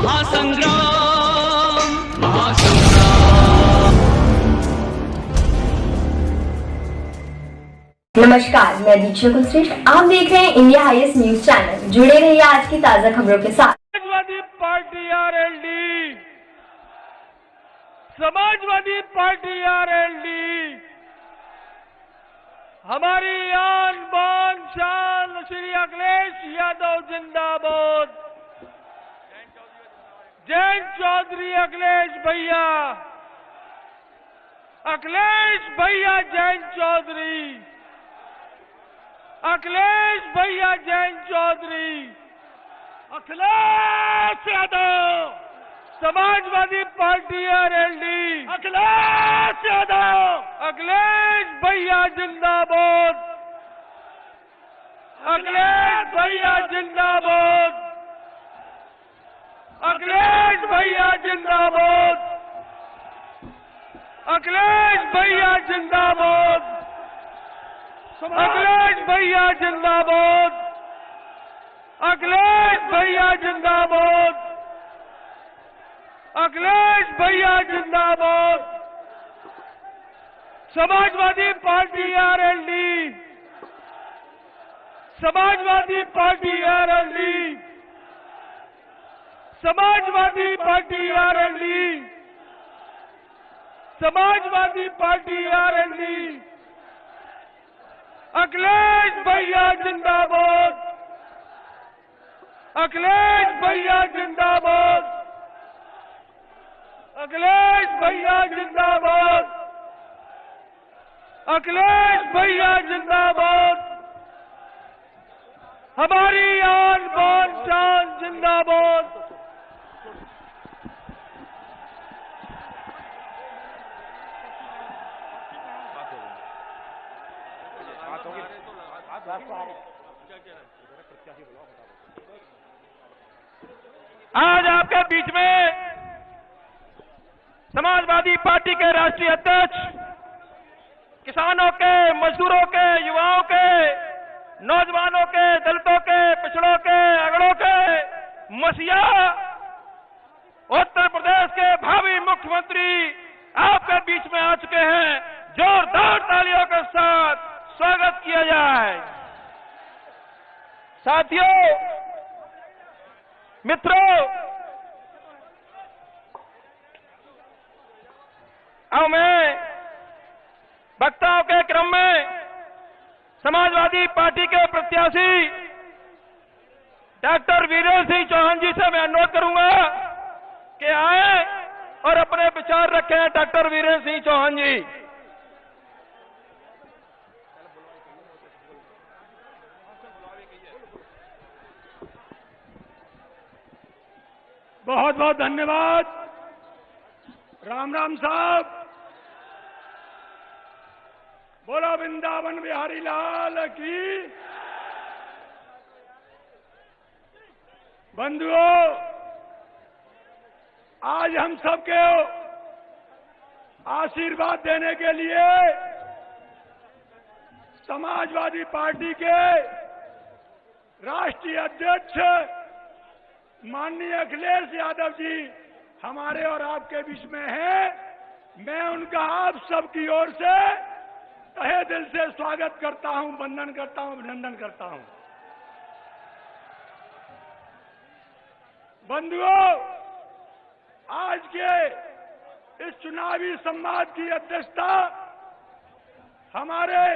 महासंग्राम महासंग्राम। नमस्कार, मैं दीक्षा कुलश्रेष्ठ। आप देख रहे हैं इंडिया हाईएस्ट न्यूज चैनल। जुड़े रहिए आज की ताजा खबरों के साथ। Samajwadi party RLD, Samajwadi party RLD, हमारी आन बान शान श्री अखिलेश यादव जिंदाबाद। जयंत चौधरी अखिलेश भैया, अखिलेश भैया जयंत चौधरी, अखिलेश भैया जयंत चौधरी, अखिलेश यादव, समाजवादी पार्टी आरएलडी, अखिलेश यादव, अखिलेश भैया जिंदाबाद, अखिलेश भैया जिंदाबाद, अखिलेश भैया जिंदाबाद, अखिलेश भैया जिंदाबाद, अखिलेश भैया जिंदाबाद, अखिलेश भैया जिंदाबाद, अखिलेश भैया जिंदाबाद, Samajwadi party RLD, Samajwadi party RLD, Samajwadi party RLD, Samajwadi party RLD, Akhilesh भैया जिंदाबाद, अखिलेश भैया जिंदाबाद, अखिलेश भैया जिंदाबाद, अखिलेश भैया जिंदाबाद, हमारी आन बान शान जिंदाबाद। आज आपके बीच में समाजवादी पार्टी के राष्ट्रीय अध्यक्ष, किसानों के, मजदूरों के, युवाओं के, नौजवानों के, दलितों के, पिछड़ों के, अगड़ों के मसीहा, उत्तर प्रदेश के भावी मुख्यमंत्री आपके बीच में आ चुके हैं। जोरदार तालियों के साथ स्वागत किया जाए। साथियों, मित्रों, अब मैं वक्ताओं के क्रम में समाजवादी पार्टी के प्रत्याशी डॉक्टर वीरेंद्र सिंह चौहान जी से मैं अनुरोध करूंगा कि आए और अपने विचार रखें। डॉक्टर वीरेंद्र सिंह चौहान जी। बहुत बहुत धन्यवाद। राम राम साहब। बोलो वृंदावन बिहारी लाल की। बंधुओं, आज हम सबके आशीर्वाद देने के लिए समाजवादी पार्टी के राष्ट्रीय अध्यक्ष माननीय अखिलेश यादव जी हमारे और आपके बीच में हैं। मैं उनका आप सबकी ओर से तहे दिल से स्वागत करता हूं, वंदन करता हूं, अभिनंदन करता हूं। बंधुओं, आज के इस चुनावी संवाद की अध्यक्षता हमारे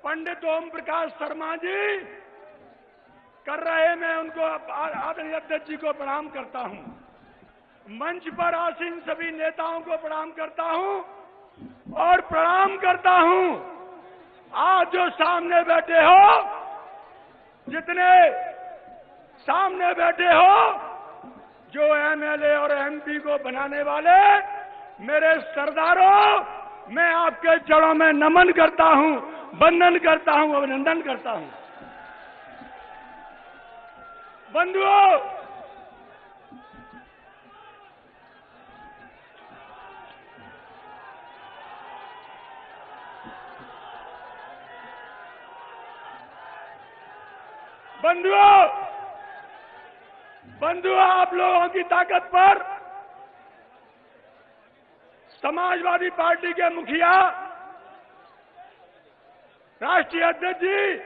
पंडित ओम प्रकाश शर्मा जी कर रहे। मैं उनको आदरणीय अध्यक्ष जी को प्रणाम करता हूं। मंच पर आसीन सभी नेताओं को प्रणाम करता हूं और प्रणाम करता हूं आज जो सामने बैठे हो, जितने सामने बैठे हो, जो एमएलए और एमपी को बनाने वाले मेरे सरदारों, मैं आपके चरणों में नमन करता हूं, वंदन करता हूं, अभिनंदन करता हूं। बंधुओं, बंधुओं, आप लोगों की ताकत पर समाजवादी पार्टी के मुखिया, राष्ट्रीय अध्यक्ष जी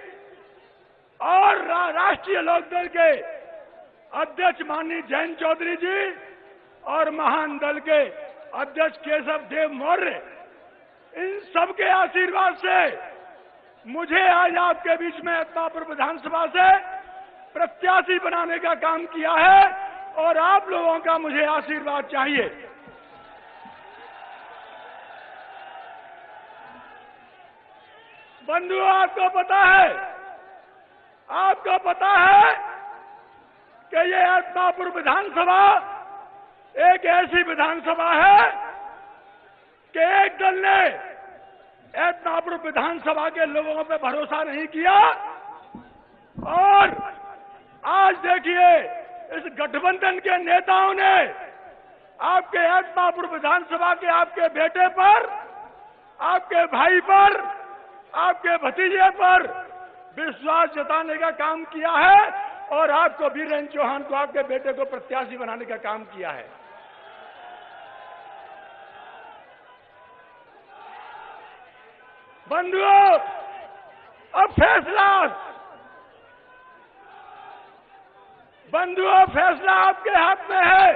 और राष्ट्रीय लोकदल के अध्यक्ष माननीय जयंत चौधरी जी और महान दल के अध्यक्ष केशव देव मौर्य, इन सबके आशीर्वाद से मुझे आज आपके बीच में अत्तापुर विधानसभा से प्रत्याशी बनाने का काम किया है और आप लोगों का मुझे आशीर्वाद चाहिए। बंधुओं, आपको पता है कि ये अत्तापुर विधानसभा एक ऐसी विधानसभा है कि एक दल ने अत्तापुर विधानसभा के लोगों पे भरोसा नहीं किया और आज देखिए इस गठबंधन के नेताओं ने आपके अत्तापुर विधानसभा के आपके बेटे पर, आपके भाई पर, आपके भतीजे पर विश्वास जताने का काम किया है और आपको वीरेंद्र चौहान को, आपके बेटे को प्रत्याशी बनाने का काम किया है। बंधुओं, अब फैसला आपके हाथ में है।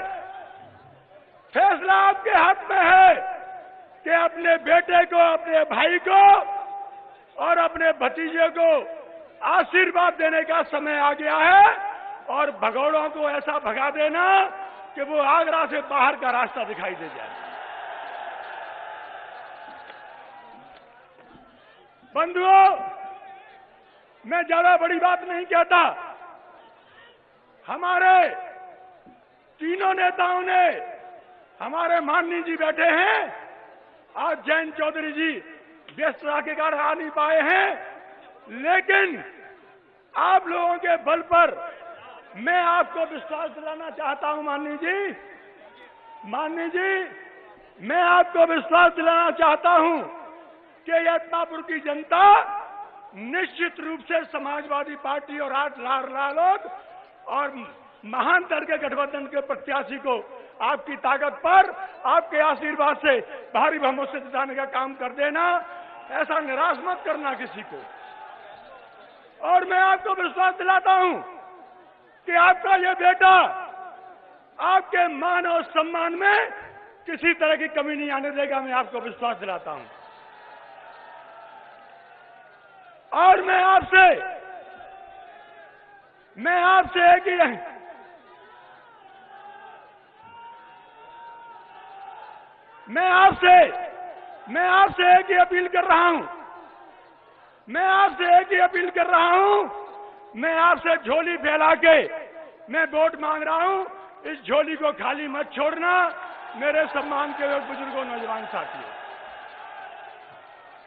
फैसला आपके हाथ में है कि अपने बेटे को, अपने भाई को और अपने भतीजे को आशीर्वाद देने का समय आ गया है और भगौड़ों को ऐसा भगा देना कि वो आगरा से बाहर का रास्ता दिखाई दे जाए। बंधुओं, मैं ज्यादा बड़ी बात नहीं कहता। हमारे तीनों नेताओं ने, हमारे माननीय जी बैठे हैं, आज जयंत चौधरी जी व्यस्तता के कारण आ नहीं पाए हैं, लेकिन आप लोगों के बल पर मैं आपको विश्वास दिलाना चाहता हूं। माननीय जी, मैं आपको विश्वास दिलाना चाहता हूं कि अत्तापुर की जनता निश्चित रूप से समाजवादी पार्टी और आज रालोद और महान दल के गठबंधन के प्रत्याशी को आपकी ताकत पर, आपके आशीर्वाद से भारी बहुमत से जिताने का काम कर देना। ऐसा निराश मत करना किसी को। और मैं आपको विश्वास दिलाता हूं कि आपका ये बेटा आपके मान और सम्मान में किसी तरह की कमी नहीं आने देगा। मैं आपको विश्वास दिलाता हूं। और मैं आपसे एक ही अपील कर रहा हूं। मैं आपसे झोली फैला के मैं वोट मांग रहा हूं। इस झोली को खाली मत छोड़ना मेरे सम्मान के बुजुर्गों, नौजवान साथियों।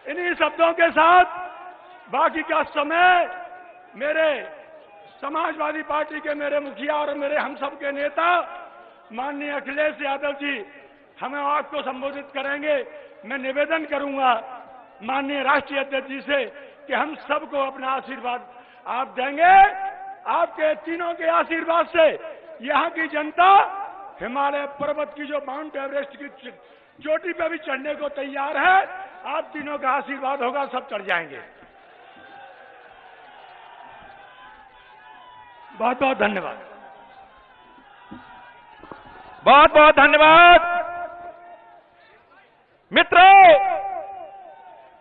इन्हीं शब्दों के साथ बाकी का समय मेरे समाजवादी पार्टी के मेरे मुखिया और मेरे हम सब के नेता माननीय अखिलेश यादव जी हमें आपको संबोधित करेंगे। मैं निवेदन करूंगा माननीय राष्ट्रीय अध्यक्ष जी से कि हम सबको अपना आशीर्वाद आप देंगे। आपके तीनों के आशीर्वाद से यहाँ की जनता हिमालय पर्वत की जो माउंट एवरेस्ट की चोटी पे भी चढ़ने को तैयार है। आप तीनों का आशीर्वाद होगा, सब चढ़ जाएंगे। बहुत बहुत धन्यवाद। बहुत बहुत धन्यवाद। मित्रों,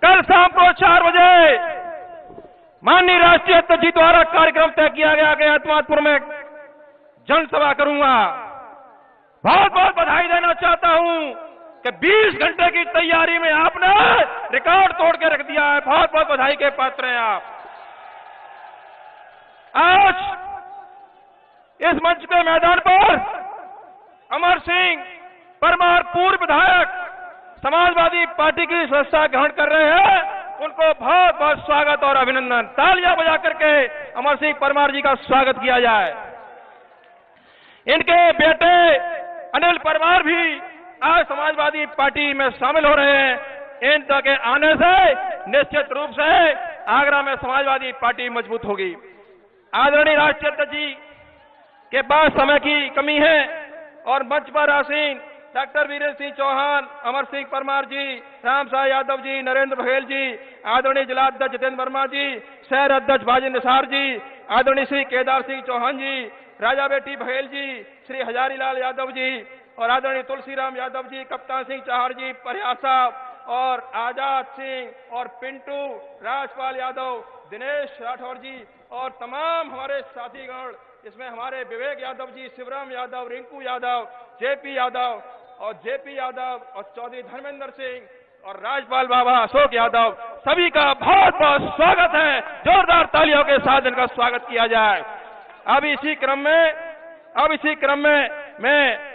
कल शाम को 4 बजे माननीय राष्ट्रीय अध्यक्ष जी द्वारा कार्यक्रम तय किया गया कि अत्तापुर में जनसभा करूंगा। बहुत बहुत बधाई देना चाहता हूं कि 20 घंटे की तैयारी में आपने रिकॉर्ड तोड़ के रख दिया है। बहुत बहुत बधाई के पात्र हैं आप। आज इस मंच के मैदान पर अमर सिंह परमार पूर्व विधायक समाजवादी पार्टी की सदस्यता ग्रहण कर रहे हैं। उनको बहुत बहुत स्वागत और अभिनंदन। तालियां बजा करके अमर सिंह परमार जी का स्वागत किया जाए। इनके बेटे अनिल परमार भी आज समाजवादी पार्टी में शामिल हो रहे हैं। इनके आने से निश्चित रूप से आगरा में समाजवादी पार्टी मजबूत होगी। आदरणीय राष्ट्रीय अध्यक्ष जी के बाद समय की कमी है और मंच पर आसीन डॉक्टर वीरेंद्र सिंह चौहान, अमर सिंह परमार जी, राम साह यादव जी, नरेंद्र बघेल जी, आदरणीय जिलाध्यक्ष जितेंद्र वर्मा जी, शहर अध्यक्ष भाजी निसार जी, आदरणीय श्री केदार सिंह चौहान जी, राजा बेटी बघेल जी, श्री हजारीलाल यादव जी और आदरणीय तुलसीराम यादव जी, कप्तान सिंह चाहर जी, परिहार साहब और आजाद सिंह और पिंटू, राजपाल यादव, दिनेश राठौर जी और तमाम हमारे साथीगण, इसमें हमारे विवेक यादव जी, शिवराम यादव, रिंकू यादव, जेपी यादव और चौधरी धर्मेंद्र सिंह और राजपाल बाबा अशोक यादव, सभी का बहुत बहुत स्वागत है। जोरदार तालियों के साथ इनका स्वागत किया जाए। अब इसी क्रम में मैं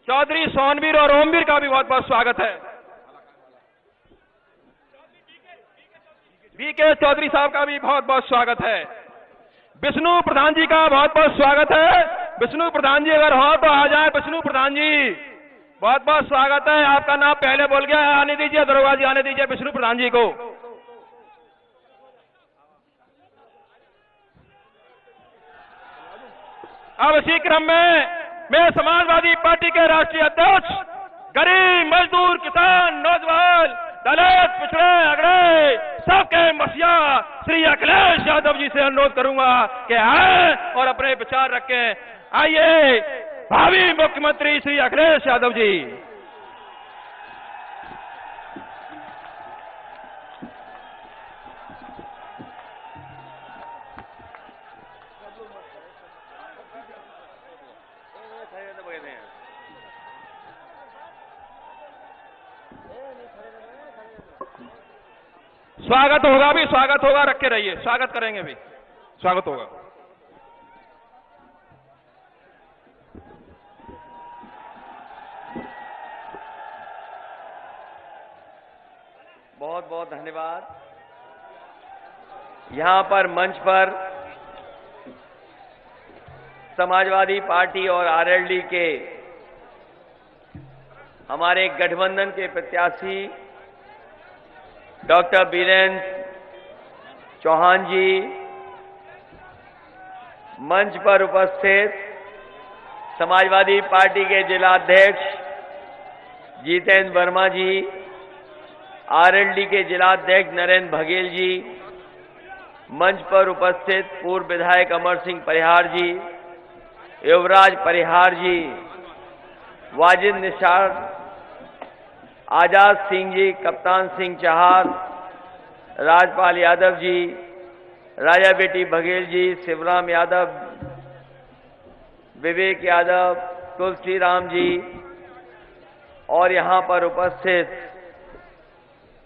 चौधरी सोनवीर और ओमवीर का भी बहुत बहुत स्वागत है। बीके चौधरी साहब का भी बहुत बहुत स्वागत है। विष्णु प्रधान जी का बहुत बहुत स्वागत है। विष्णु प्रधान जी अगर हो तो आ जाए। विष्णु प्रधान जी बहुत बहुत स्वागत है। आपका नाम पहले बोल गया, आने दीजिए दरोगा जी, आने दीजिए विष्णु प्रधान जी को। अब इसी क्रम में मैं समाजवादी पार्टी के राष्ट्रीय अध्यक्ष, गरीब मजदूर किसान नौजवान दलित पिछड़े अगड़े सबके मसीहा श्री अखिलेश यादव जी से अनुरोध करूंगा कि आए और अपने विचार रखें। आइए भावी मुख्यमंत्री श्री अखिलेश यादव जी। स्वागत होगा भी, स्वागत होगा, रखे रहिए, स्वागत करेंगे भी, स्वागत होगा। बहुत बहुत धन्यवाद। यहां पर मंच पर समाजवादी पार्टी और आरएलडी के हमारे गठबंधन के प्रत्याशी डॉक्टर वीरेंद्र चौहान जी, मंच पर उपस्थित समाजवादी पार्टी के जिलाध्यक्ष जितेंद्र वर्मा जी, आरएलडी के जिलाध्यक्ष नरेंद्र बघेल जी, मंच पर उपस्थित पूर्व विधायक अमर सिंह परिहार जी, युवराज परिहार जी, वाजिद निसार, आजाद सिंह जी, कप्तान सिंह चाहर, राजपाल यादव जी, राजा बेटी बघेल जी, शिवराम यादव, विवेक यादव, तुलसीराम जी और यहां पर उपस्थित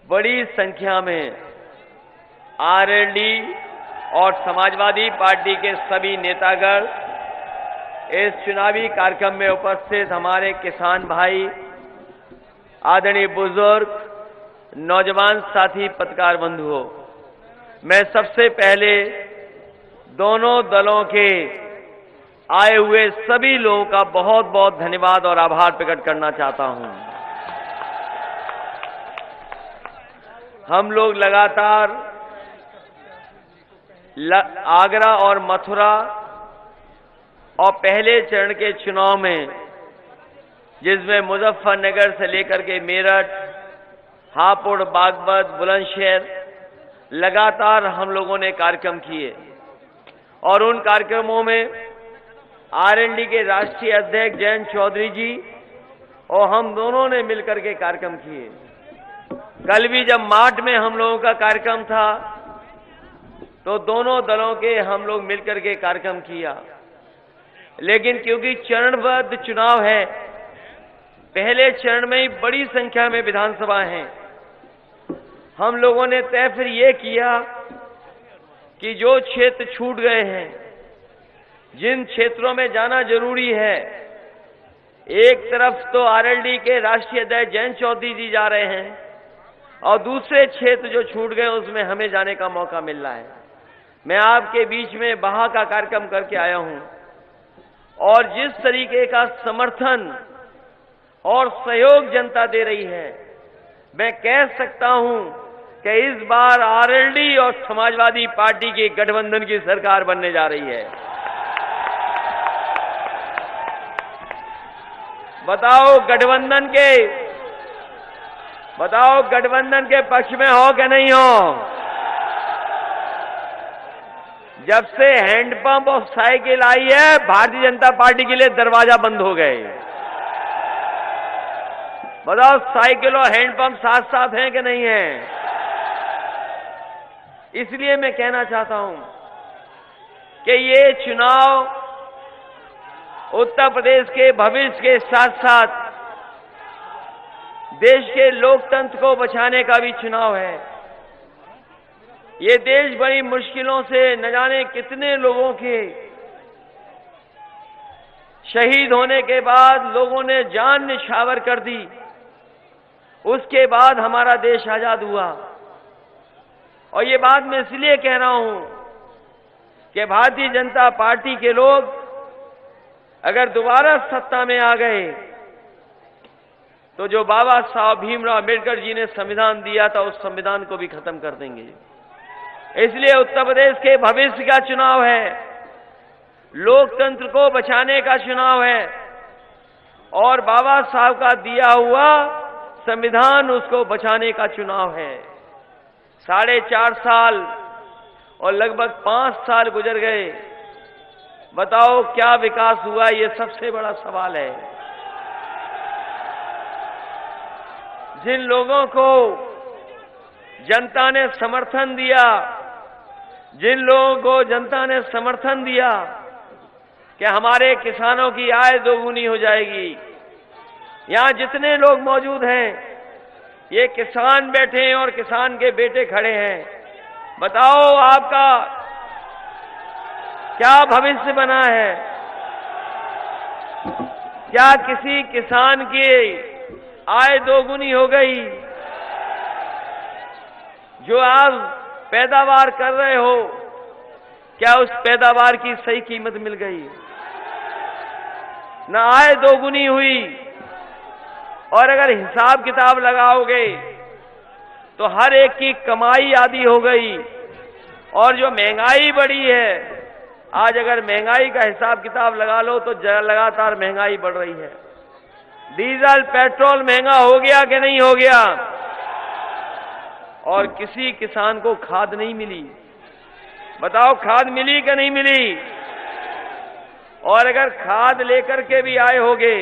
बड़ी संख्या में आरएलडी और समाजवादी पार्टी के सभी नेतागण, इस चुनावी कार्यक्रम में उपस्थित हमारे किसान भाई, आदरणीय बुजुर्ग, नौजवान साथी, पत्रकार बंधुओं, मैं सबसे पहले दोनों दलों के आए हुए सभी लोगों का बहुत बहुत धन्यवाद और आभार प्रकट करना चाहता हूं। हम लोग लगातार आगरा और मथुरा और पहले चरण के चुनाव में, जिसमें मुजफ्फरनगर से लेकर के मेरठ, हापुड़, बागपत, बुलंदशहर, लगातार हम लोगों ने कार्यक्रम किए और उन कार्यक्रमों में आरएलडी के राष्ट्रीय अध्यक्ष जयंत चौधरी जी और हम दोनों ने मिलकर के कार्यक्रम किए। कल भी जब मार्च में हम लोगों का कार्यक्रम था तो दोनों दलों के हम लोग मिलकर के कार्यक्रम किया, लेकिन क्योंकि चरणबद्ध चुनाव है, पहले चरण में ही बड़ी संख्या में विधानसभा हैं, हम लोगों ने तय फिर ये किया कि जो क्षेत्र छूट गए हैं, जिन क्षेत्रों में जाना जरूरी है, एक तरफ तो आरएलडी के राष्ट्रीय अध्यक्ष जयंत चौधरी जी जा रहे हैं और दूसरे क्षेत्र जो छूट गए उसमें हमें जाने का मौका मिल रहा है। मैं आपके बीच में बहा का कार्यक्रम करके आया हूं और जिस तरीके का समर्थन और सहयोग जनता दे रही है, मैं कह सकता हूं कि इस बार आरएलडी और समाजवादी पार्टी की गठबंधन की सरकार बनने जा रही है। बताओ गठबंधन के पक्ष में हो कि नहीं हो? जब से हैंडपंप और साइकिल आई है, भारतीय जनता पार्टी के लिए दरवाजा बंद हो गए। बताओ, साइकिल और हैंडपंप साथ साथ हैं कि नहीं हैं? इसलिए मैं कहना चाहता हूं कि ये चुनाव उत्तर प्रदेश के भविष्य के साथ साथ देश के लोकतंत्र को बचाने का भी चुनाव है। ये देश बड़ी मुश्किलों से न जाने कितने लोगों के शहीद होने के बाद लोगों ने जान निछावर कर दी, उसके बाद हमारा देश आजाद हुआ। और ये बात मैं इसलिए कह रहा हूं कि भारतीय जनता पार्टी के लोग अगर दोबारा सत्ता में आ गए तो जो बाबा साहब भीमराव अम्बेडकर जी ने संविधान दिया था, उस संविधान को भी खत्म कर देंगे। इसलिए उत्तर प्रदेश के भविष्य का चुनाव है, लोकतंत्र को बचाने का चुनाव है और बाबा साहब का दिया हुआ संविधान, उसको बचाने का चुनाव है। 4.5 साल और लगभग 5 साल गुजर गए। बताओ क्या विकास हुआ? ये सबसे बड़ा सवाल है। जिन लोगों को जनता ने समर्थन दिया, जिन लोगों को जनता ने समर्थन दिया कि हमारे किसानों की आय दोगुनी हो जाएगी, यहां जितने लोग मौजूद हैं ये किसान बैठे हैं और किसान के बेटे खड़े हैं। बताओ आपका क्या भविष्य बना है? क्या किसी किसान की आय दोगुनी हो गई? जो आप पैदावार कर रहे हो, क्या उस पैदावार की सही कीमत मिल गई? ना आय दोगुनी हुई। और अगर हिसाब किताब लगाओगे तो हर एक की कमाई आधी हो गई। और जो महंगाई बढ़ी है, आज अगर महंगाई का हिसाब किताब लगा लो तो लगातार महंगाई बढ़ रही है। डीजल पेट्रोल महंगा हो गया कि नहीं हो गया? और किसी किसान को खाद नहीं मिली। बताओ खाद मिली कि नहीं मिली? और अगर खाद लेकर के भी आए होगे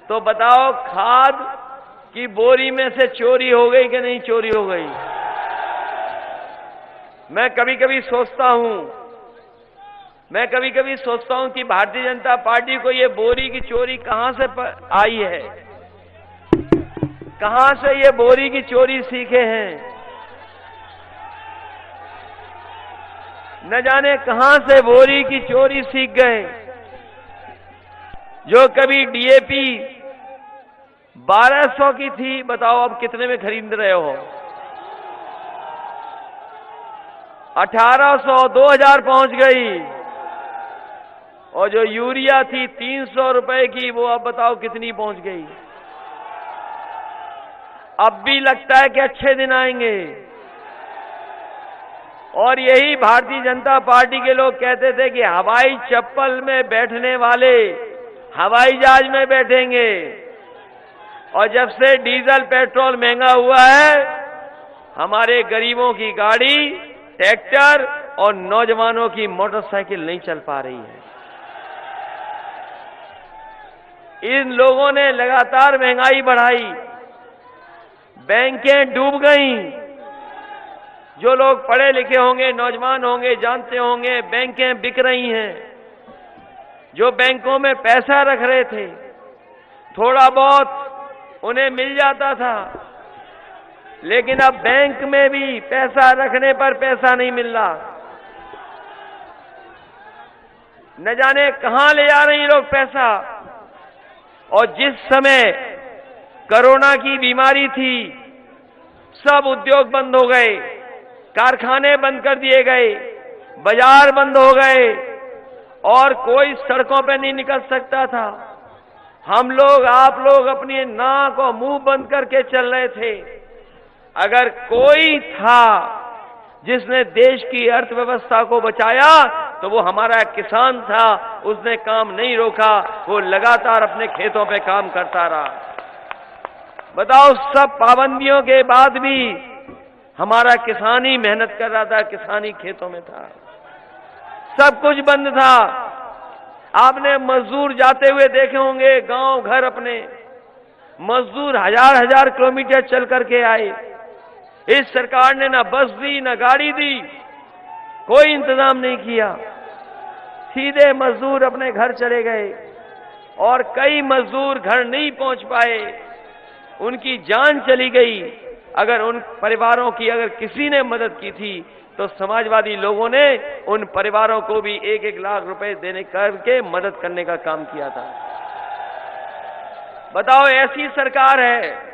तो बताओ खाद की बोरी में से चोरी हो गई कि नहीं चोरी हो गई? मैं कभी कभी सोचता हूं कि भारतीय जनता पार्टी को ये बोरी की चोरी कहां से आई है, कहां से ये बोरी की चोरी सीखे हैं। न जाने कहां से बोरी की चोरी सीख गए। जो कभी डीएपी 1200 की थी, बताओ अब कितने में खरीद रहे हो? 1800, 2000 पहुंच गई। और जो यूरिया थी 300 रुपए की, वो अब बताओ कितनी पहुंच गई। अब भी लगता है कि अच्छे दिन आएंगे। और यही भारतीय जनता पार्टी के लोग कहते थे कि हवाई चप्पल में बैठने वाले हवाई जहाज में बैठेंगे। और जब से डीजल पेट्रोल महंगा हुआ है, हमारे गरीबों की गाड़ी, ट्रैक्टर और नौजवानों की मोटरसाइकिल नहीं चल पा रही है। इन लोगों ने लगातार महंगाई बढ़ाई, बैंकें डूब गईं। जो लोग पढ़े लिखे होंगे, नौजवान होंगे, जानते होंगे बैंकें बिक रही हैं। जो बैंकों में पैसा रख रहे थे, थोड़ा बहुत उन्हें मिल जाता था, लेकिन अब बैंक में भी पैसा रखने पर पैसा नहीं मिल रहा। न जाने कहां ले जा रहे हैं लोग पैसा। और जिस समय कोरोना की बीमारी थी, सब उद्योग बंद हो गए, कारखाने बंद कर दिए गए, बाजार बंद हो गए और कोई सड़कों पे नहीं निकल सकता था। हम लोग, आप लोग अपनी नाक और मुंह बंद करके चल रहे थे। अगर कोई था जिसने देश की अर्थव्यवस्था को बचाया तो वो हमारा किसान था। उसने काम नहीं रोका, वो लगातार अपने खेतों पे काम करता रहा। बताओ, सब पाबंदियों के बाद भी हमारा किसान ही मेहनत कर रहा था, किसान ही खेतों में था। सब कुछ बंद था। आपने मजदूर जाते हुए देखे होंगे गांव घर अपने। मजदूर हजार हजार किलोमीटर चल करके आए। इस सरकार ने ना बस दी, ना गाड़ी दी, कोई इंतजाम नहीं किया। सीधे मजदूर अपने घर चले गए और कई मजदूर घर नहीं पहुंच पाए, उनकी जान चली गई। अगर उन परिवारों की अगर किसी ने मदद की थी तो समाजवादी लोगों ने उन परिवारों को भी 1-1 लाख रुपए देने करके मदद करने का काम किया था। बताओ, ऐसी सरकार है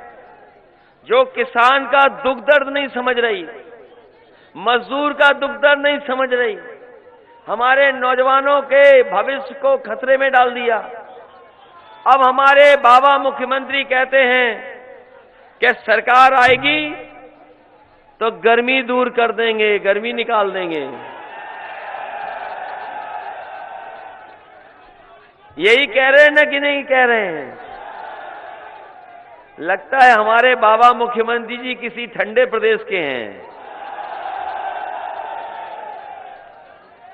जो किसान का दुख दर्द नहीं समझ रही, मजदूर का दुख दर्द नहीं समझ रही, हमारे नौजवानों के भविष्य को खतरे में डाल दिया। अब हमारे बाबा मुख्यमंत्री कहते हैं कि सरकार आएगी तो गर्मी दूर कर देंगे, गर्मी निकाल देंगे। यही कह रहे हैं ना कि नहीं कह रहे हैं? लगता है हमारे बाबा मुख्यमंत्री जी किसी ठंडे प्रदेश के हैं।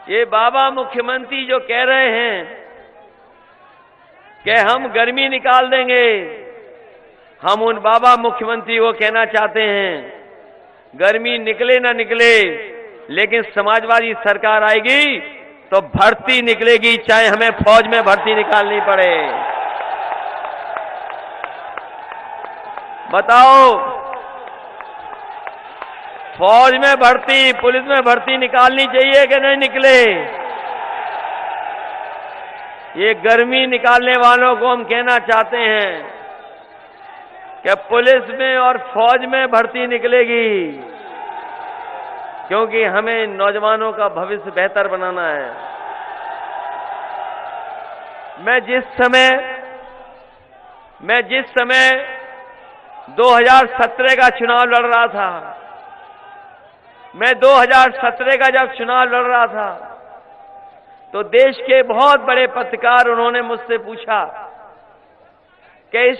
ये बाबा मुख्यमंत्री जो कह रहे हैं कि हम गर्मी निकाल देंगे, हम उन बाबा मुख्यमंत्री को कहना चाहते हैं, गर्मी निकले ना निकले, लेकिन समाजवादी सरकार आएगी तो भर्ती निकलेगी, चाहे हमें फौज में भर्ती निकालनी पड़े। बताओ, फौज में भर्ती, पुलिस में भर्ती निकालनी चाहिए कि नहीं निकले? ये गर्मी निकालने वालों को हम कहना चाहते हैं कि पुलिस में और फौज में भर्ती निकलेगी, क्योंकि हमें नौजवानों का भविष्य बेहतर बनाना है। मैं जिस समय 2017 का चुनाव लड़ रहा था, मैं 2017 का जब चुनाव लड़ रहा था तो देश के बहुत बड़े पत्रकार, उन्होंने मुझसे पूछा कि इस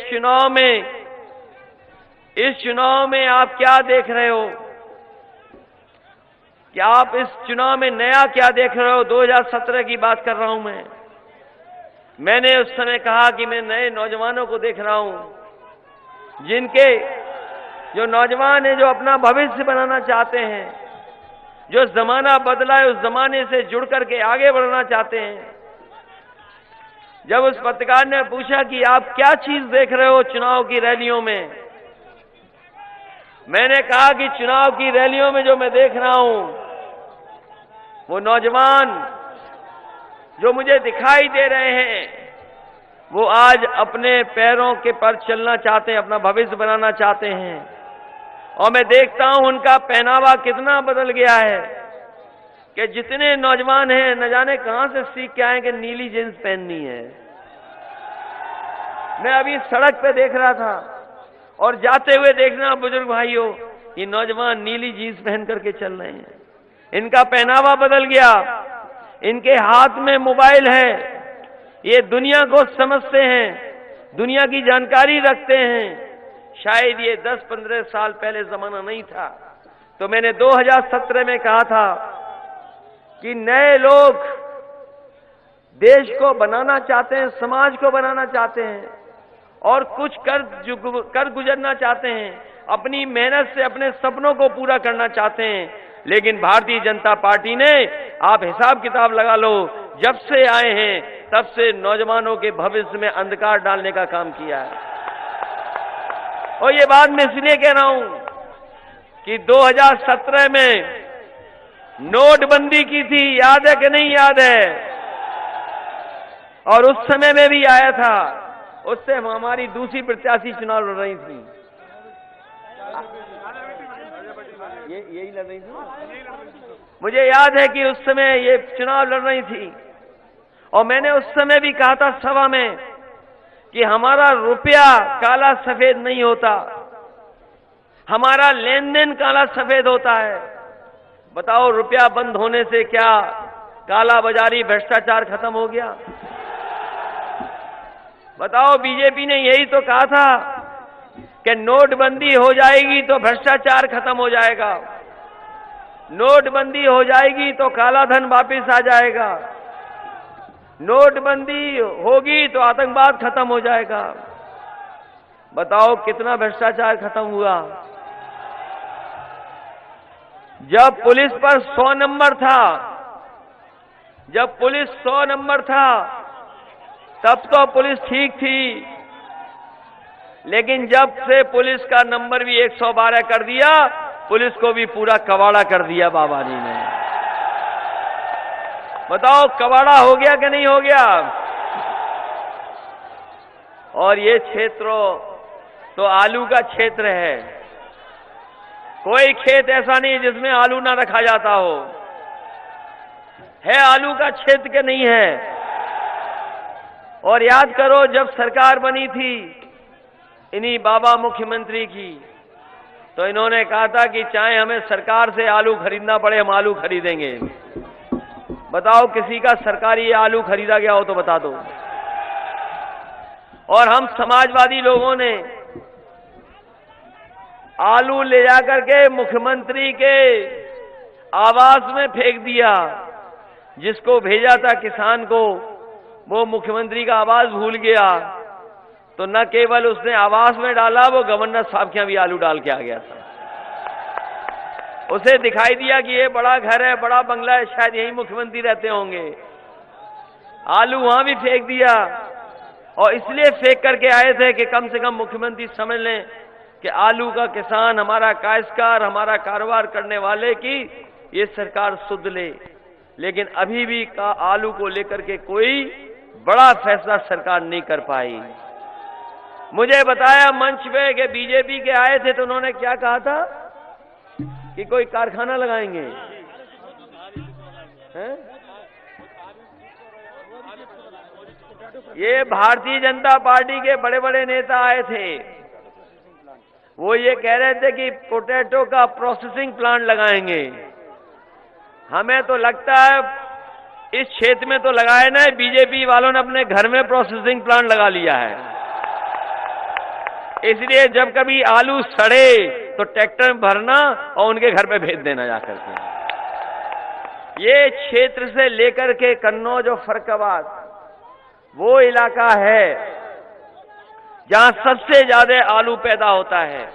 चुनाव में आप क्या देख रहे हो, कि आप इस चुनाव में नया क्या देख रहे हो? 2017 की बात कर रहा हूं मैंने उस समय कहा कि मैं नए नौजवानों को देख रहा हूं, जो नौजवान हैं, जो अपना भविष्य बनाना चाहते हैं, जो जमाना बदला है उस जमाने से जुड़ करके आगे बढ़ना चाहते हैं। जब उस पत्रकार ने पूछा कि आप क्या चीज देख रहे हो चुनाव की रैलियों में, मैंने कहा कि चुनाव की रैलियों में जो मैं देख रहा हूं, वो नौजवान जो मुझे दिखाई दे रहे हैं, वो आज अपने पैरों के पर चलना चाहते हैं, अपना भविष्य बनाना चाहते हैं। और मैं देखता हूं उनका पहनावा कितना बदल गया है कि जितने नौजवान हैं, न जाने कहां से सीख के आए कि नीली जींस पहननी है। मैं अभी सड़क पे देख रहा था और जाते हुए देखना बुजुर्ग भाइयों, ये नौजवान नीली जींस पहन करके चल रहे हैं। इनका पहनावा बदल गया, इनके हाथ में मोबाइल है, ये दुनिया को समझते हैं, दुनिया की जानकारी रखते हैं। शायद ये 10-15 साल पहले जमाना नहीं था। तो मैंने 2017 में कहा था कि नए लोग देश को बनाना चाहते हैं, समाज को बनाना चाहते हैं और कुछ कर गुजरना चाहते हैं, अपनी मेहनत से अपने सपनों को पूरा करना चाहते हैं। लेकिन भारतीय जनता पार्टी ने, आप हिसाब किताब लगा लो, जब से आए हैं तब से नौजवानों के भविष्य में अंधकार डालने का काम किया है। और ये बात मैं इसलिए कह रहा हूं कि 2017 में नोटबंदी की थी, याद है कि नहीं याद है? और उस समय में भी आया था, उससे हमारी दूसरी प्रत्याशी चुनाव लड़ रही थी। यही लड़ रही थी। मुझे याद है कि उस समय ये चुनाव लड़ रही थी और मैंने उस समय भी कहा था सभा में कि हमारा रुपया काला सफेद नहीं होता, हमारा लेन देन काला सफेद होता है। बताओ, रुपया बंद होने से क्या काला बाजारी भ्रष्टाचार खत्म हो गया? बताओ, बीजेपी ने यही तो कहा था कि नोटबंदी हो जाएगी तो भ्रष्टाचार खत्म हो जाएगा, नोटबंदी हो जाएगी तो काला धन वापस आ जाएगा, नोटबंदी होगी तो आतंकवाद खत्म हो जाएगा। बताओ, कितना भ्रष्टाचार खत्म हुआ? जब पुलिस पर 100 नंबर था, जब पुलिस 100 नंबर था, तब तो पुलिस ठीक थी, लेकिन जब से पुलिस का नंबर भी 112 कर दिया, पुलिस को भी पूरा कबाड़ा कर दिया बाबा जी ने। बताओ, कबाड़ा हो गया कि नहीं हो गया? और ये क्षेत्र तो आलू का क्षेत्र है। कोई खेत ऐसा नहीं जिसमें आलू ना रखा जाता हो। है आलू का क्षेत्र के नहीं है। और याद करो, जब सरकार बनी थी इन्हीं बाबा मुख्यमंत्री की, तो इन्होंने कहा था कि चाहे हमें सरकार से आलू खरीदना पड़े, हम आलू खरीदेंगे। बताओ, किसी का सरकारी आलू खरीदा गया हो तो बता दो। और हम समाजवादी लोगों ने आलू ले जाकर के मुख्यमंत्री के आवास में फेंक दिया। जिसको भेजा था किसान को, वो मुख्यमंत्री का आवास भूल गया, तो न केवल उसने आवास में डाला, वो गवर्नर साहब के यहां भी आलू डाल के आ गया था। उसे दिखाई दिया कि ये बड़ा घर है, बड़ा बंगला है, शायद यही मुख्यमंत्री रहते होंगे। आलू वहां भी फेंक दिया, और इसलिए फेंक करके आए थे कि कम से कम मुख्यमंत्री समझ लें कि आलू का किसान, हमारा काश्तकार, हमारा कारोबार करने वाले की ये सरकार सुध ले। लेकिन अभी भी आलू को लेकर के कोई बड़ा फैसला सरकार नहीं कर पाई। मुझे बताया मंच पे कि बीजेपी के आए थे, तो उन्होंने क्या कहा था कि कोई कारखाना लगाएंगे, हैं? ये भारतीय जनता पार्टी के बड़े बड़े नेता आए थे। वो ये कह रहे थे कि पोटैटो का प्रोसेसिंग प्लांट लगाएंगे। हमें तो लगता है इस क्षेत्र में तो लगाए ना, बीजेपी वालों ने अपने घर में प्रोसेसिंग प्लांट लगा लिया है। इसलिए जब कभी आलू सड़े तो ट्रैक्टर में भरना और उनके घर पे भेज देना जाकर के। ये क्षेत्र से लेकर के कन्नौज और फर्रुखाबाद वो इलाका है जहां सबसे ज्यादा आलू पैदा होता है।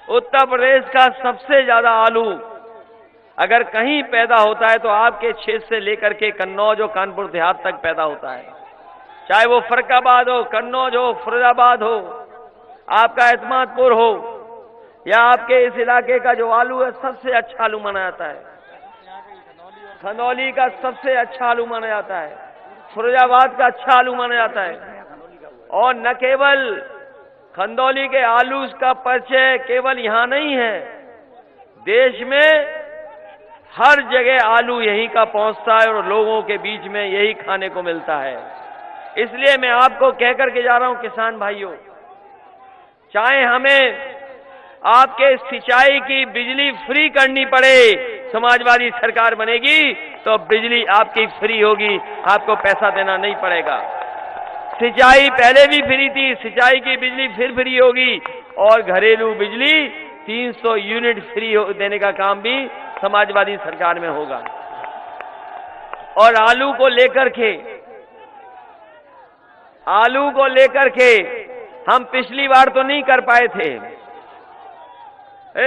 उत्तर प्रदेश का सबसे ज्यादा आलू अगर कहीं पैदा होता है तो आपके क्षेत्र से लेकर के कन्नौज और कानपुर देहात तक पैदा होता है। चाहे वो फर्रुखाबाद हो, कन्नौज हो, फिरोजाबाद हो, आपका एतमादपुर हो, या आपके इस इलाके का जो आलू है सबसे अच्छा आलू माना जाता है। खंदौली का सबसे अच्छा आलू माना जाता है, फिरोजाबाद का अच्छा आलू माना जाता है। और न केवल खंदौली के आलू का परिचय केवल यहां नहीं है, देश में हर जगह आलू यहीं का पहुंचता है और लोगों के बीच में यही खाने को मिलता है। इसलिए मैं आपको कहकर के जा रहा हूं किसान भाइयों, चाहे हमें आपके सिंचाई की बिजली फ्री करनी पड़े, समाजवादी सरकार बनेगी तो बिजली आपकी फ्री होगी, आपको पैसा देना नहीं पड़ेगा। सिंचाई पहले भी फ्री थी, सिंचाई की बिजली फिर फ्री होगी, और घरेलू बिजली 300 यूनिट फ्री देने का काम भी समाजवादी सरकार में होगा। और आलू को लेकर के हम पिछली बार तो नहीं कर पाए थे।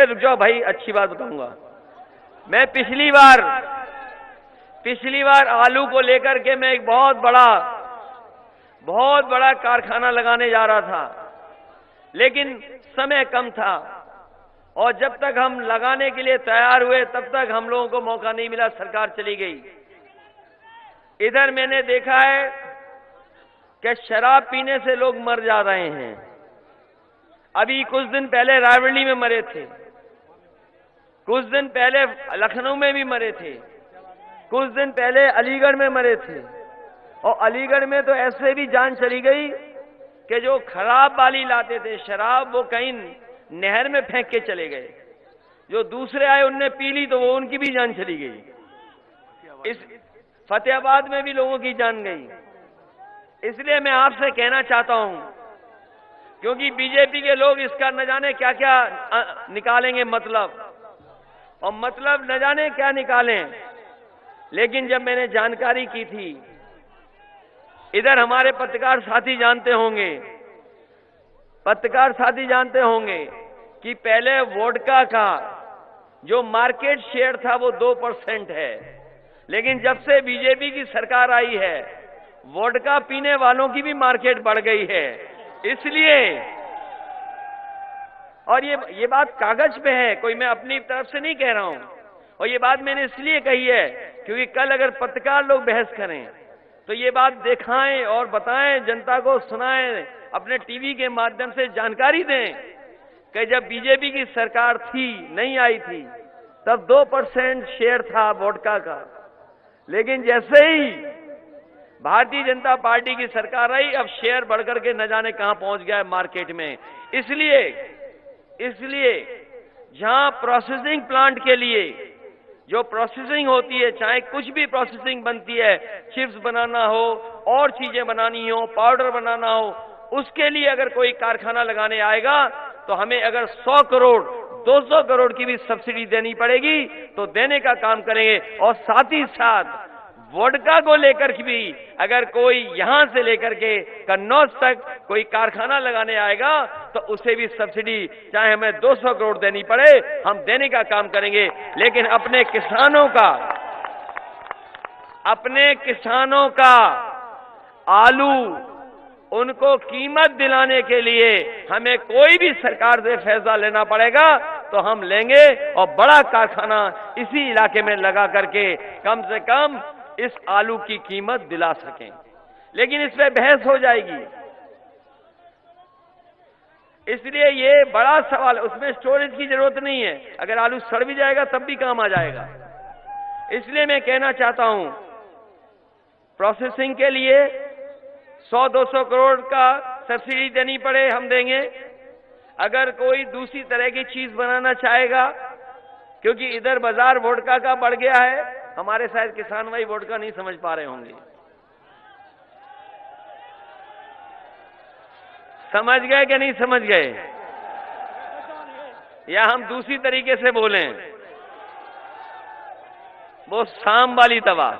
रुक जाओ भाई, अच्छी बात बताऊंगा। मैं पिछली बार आलू को लेकर के मैं एक बहुत बड़ा कारखाना लगाने जा रहा था, लेकिन समय कम था, और जब तक हम लगाने के लिए तैयार हुए तब तक हम लोगों को मौका नहीं मिला, सरकार चली गई। इधर मैंने देखा है कि शराब पीने से लोग मर जा रहे हैं। अभी कुछ दिन पहले रायबरेली में मरे थे, कुछ दिन पहले लखनऊ में भी मरे थे, कुछ दिन पहले अलीगढ़ में मरे थे। और अलीगढ़ में तो ऐसे भी जान चली गई कि जो खराब वाली लाते थे शराब, वो कहीं नहर में फेंक के चले गए। जो दूसरे आए उनने पी ली तो वो उनकी भी जान चली गई। इस फतेहाबाद में भी लोगों की जान गई। इसलिए मैं आपसे कहना चाहता हूं, क्योंकि बीजेपी के लोग इसका न जाने क्या क्या निकालेंगे मतलब, और मतलब न जाने क्या निकालें। लेकिन जब मैंने जानकारी की थी, इधर हमारे पत्रकार साथी जानते होंगे, कि पहले वोडका का जो मार्केट शेयर था वो 2% है, लेकिन जब से बीजेपी की सरकार आई है वोडका पीने वालों की भी मार्केट बढ़ गई है। इसलिए, और ये बात कागज पे है, कोई मैं अपनी तरफ से नहीं कह रहा हूं, और ये बात मैंने इसलिए कही है क्योंकि कल अगर पत्रकार लोग बहस करें तो ये बात दिखाएं और बताएं, जनता को सुनाएं, अपने टीवी के माध्यम से जानकारी दें कि जब बीजेपी की सरकार थी, नहीं आई थी, तब 2% शेयर था वोडका का, लेकिन जैसे ही भारतीय जनता पार्टी की सरकार आई अब शेयर बढ़कर के न जाने कहां पहुंच गया है मार्केट में। इसलिए जहां प्रोसेसिंग प्लांट के लिए जो प्रोसेसिंग होती है, चाहे कुछ भी प्रोसेसिंग बनती है, चिप्स बनाना हो और चीजें बनानी हो, पाउडर बनाना हो, उसके लिए अगर कोई कारखाना लगाने आएगा तो हमें अगर 100 करोड़ 200 करोड़ की भी सब्सिडी देनी पड़ेगी तो देने का काम करेंगे। और साथ ही साथ वोडका को लेकर के भी अगर कोई यहां से लेकर के कन्नौज तक कोई कारखाना लगाने आएगा तो उसे भी सब्सिडी चाहे हमें 200 करोड़ देनी पड़े, हम देने का काम करेंगे। लेकिन अपने किसानों का आलू, उनको कीमत दिलाने के लिए हमें कोई भी सरकार से फैसला लेना पड़ेगा तो हम लेंगे और बड़ा कारखाना इसी इलाके में लगा करके कम से कम इस आलू की कीमत दिला सकें। लेकिन इस पे बहस हो जाएगी, इसलिए ये बड़ा सवाल, उसमें स्टोरेज की जरूरत नहीं है, अगर आलू सड़ भी जाएगा तब भी काम आ जाएगा। इसलिए मैं कहना चाहता हूं, प्रोसेसिंग के लिए 100-200 करोड़ का सब्सिडी देनी पड़े हम देंगे। अगर कोई दूसरी तरह की चीज बनाना चाहेगा, क्योंकि इधर बाजार वोडका का बढ़ गया है, हमारे शायद किसान भाई वोडका नहीं समझ पा रहे होंगे, समझ गए कि नहीं समझ गए, या हम दूसरी तरीके से बोलें, वो शाम वाली तवा।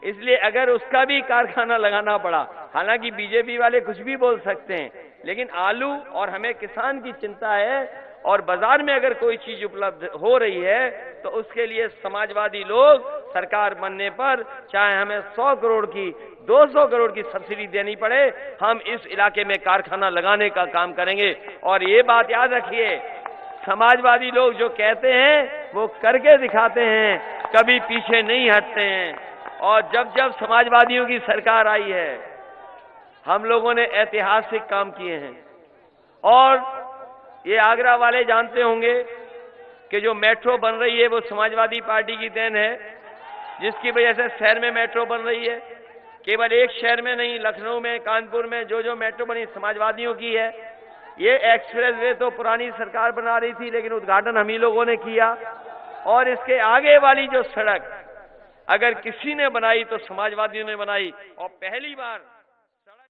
इसलिए अगर उसका भी कारखाना लगाना पड़ा, हालांकि बीजेपी वाले कुछ भी बोल सकते हैं, लेकिन आलू और हमें किसान की चिंता है, और बाजार में अगर कोई चीज उपलब्ध हो रही है तो उसके लिए समाजवादी लोग सरकार बनने पर चाहे हमें 100 करोड़ की 200 करोड़ की सब्सिडी देनी पड़े, हम इस इलाके में कारखाना लगाने का काम करेंगे। और ये बात याद रखिए, समाजवादी लोग जो कहते हैं वो करके दिखाते हैं, कभी पीछे नहीं हटते हैं। और जब जब समाजवादियों की सरकार आई है हम लोगों ने ऐतिहासिक काम किए हैं। और ये आगरा वाले जानते होंगे कि जो मेट्रो बन रही है वो समाजवादी पार्टी की देन है, जिसकी वजह से शहर में मेट्रो बन रही है। केवल एक शहर में नहीं, लखनऊ में, कानपुर में जो मेट्रो बनी समाजवादियों की है। ये एक्सप्रेस वे तो पुरानी सरकार बना रही थी, लेकिन उद्घाटन हम ही लोगों ने किया। और इसके आगे वाली जो सड़क अगर किसी ने बनाई तो समाजवादियों ने बनाई, और पहली बार